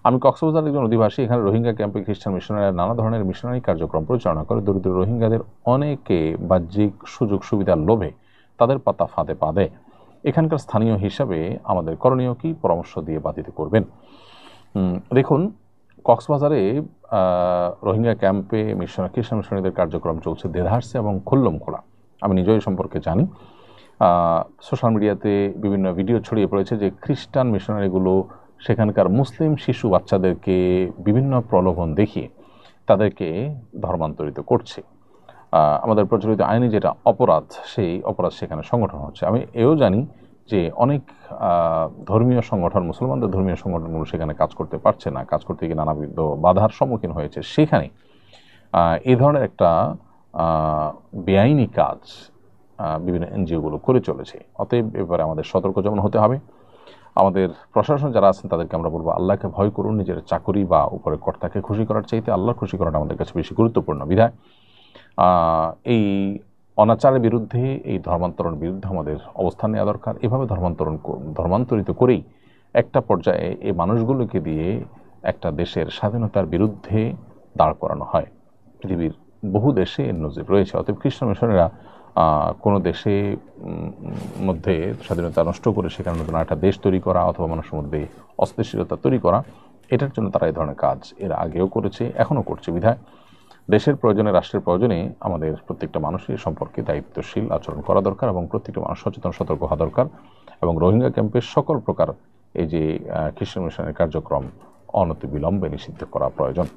আমি কক্সবাজারের একজন অধিবাসী। এখানে রোহিঙ্গা ক্যাম্পে খ্রিস্টান মিশনারিরা নানা ধরনের মিশনারি কার্যক্রম পরিচালনা করে। দরিদ্র রোহিঙ্গাদের অনেকে বাহ্যিক সুযোগ সুবিধার লোভে তাদের পাতা ফাঁদে পা দেয়। এখানকার স্থানীয় হিসাবে আমাদের করণীয় কি, পরামর্শ দিয়ে বাধিত করবেন। দেখুন, কক্সবাজারে রোহিঙ্গা ক্যাম্পে খ্রিস্টান মিশনারিদের কার্যক্রম চলছে দেধারসে এবং খুল্লম খোলা। আমি নিজেই সম্পর্কে জানি। সোশ্যাল মিডিয়াতে বিভিন্ন ভিডিও ছড়িয়ে পড়েছে যে খ্রিস্টান মিশনারিগুলো সেখানকার মুসলিম শিশু বাচ্চাদেরকে বিভিন্ন প্রলোভন দেখিয়ে তাদেরকে ধর্মান্তরিত করছে। আমাদের প্রচলিত আইনে যেটা অপরাধ, সেই অপরাধ সেখানে সংগঠন হচ্ছে। আমি এও জানি যে অনেক ধর্মীয় সংগঠন, মুসলমানদের ধর্মীয় সংগঠনগুলো সেখানে কাজ করতে পারছে না, কাজ করতে গিয়ে নানাবিধ বাধার সম্মুখীন হয়েছে। সেখানে এই ধরনের একটা বেআইনি কাজ বিভিন্ন এনজিওগুলো করে চলেছে। অতএব এবারে আমাদের সতর্ক যেমন হতে হবে। আমাদের প্রশাসন যারা আছেন তাদেরকে আমরা বলবো, আল্লাহকে ভয় করুন। নিজের চাকরি বা উপরের কর্তাকে খুশি করার চাইতে আল্লাহর খুশি করাটা আমাদের কাছে বেশি গুরুত্বপূর্ণ বিধায় এই অনাচারের বিরুদ্ধে, এই ধর্মান্তরণ বিরুদ্ধে আমাদের অবস্থান নেওয়া দরকার। এভাবে ধর্মান্তরিত করেই একটা পর্যায়ে এই মানুষগুলোকে দিয়ে একটা দেশের স্বাধীনতার বিরুদ্ধে দাঁড় করানো হয়। পৃথিবীর বহু দেশে এর নজির রয়েছে। অতএব খ্রিস্টান মিশনারিরা কোনো দেশে মধ্যে স্বাধীনতা নষ্ট করে সেখানে নতুন একটা দেশ তৈরি করা অথবা মানুষের মধ্যে অস্থিতিশীলতা তৈরি করা, এটার জন্য তারা এই ধরনের কাজ এর আগেও করেছে, এখনও করছে। বিধায় দেশের প্রয়োজনে, রাষ্ট্রের প্রয়োজনে আমাদের প্রত্যেকটা মানুষের সম্পর্কে দায়িত্বশীল আচরণ করা দরকার এবং প্রত্যেকটা মানুষ সচেতন, সতর্ক হওয়া দরকার। এবং রোহিঙ্গা ক্যাম্পের সকল প্রকার এই যে খ্রিস্টান মিশনের কার্যক্রম অনতিবিলম্বে নিষিদ্ধ করা প্রয়োজন।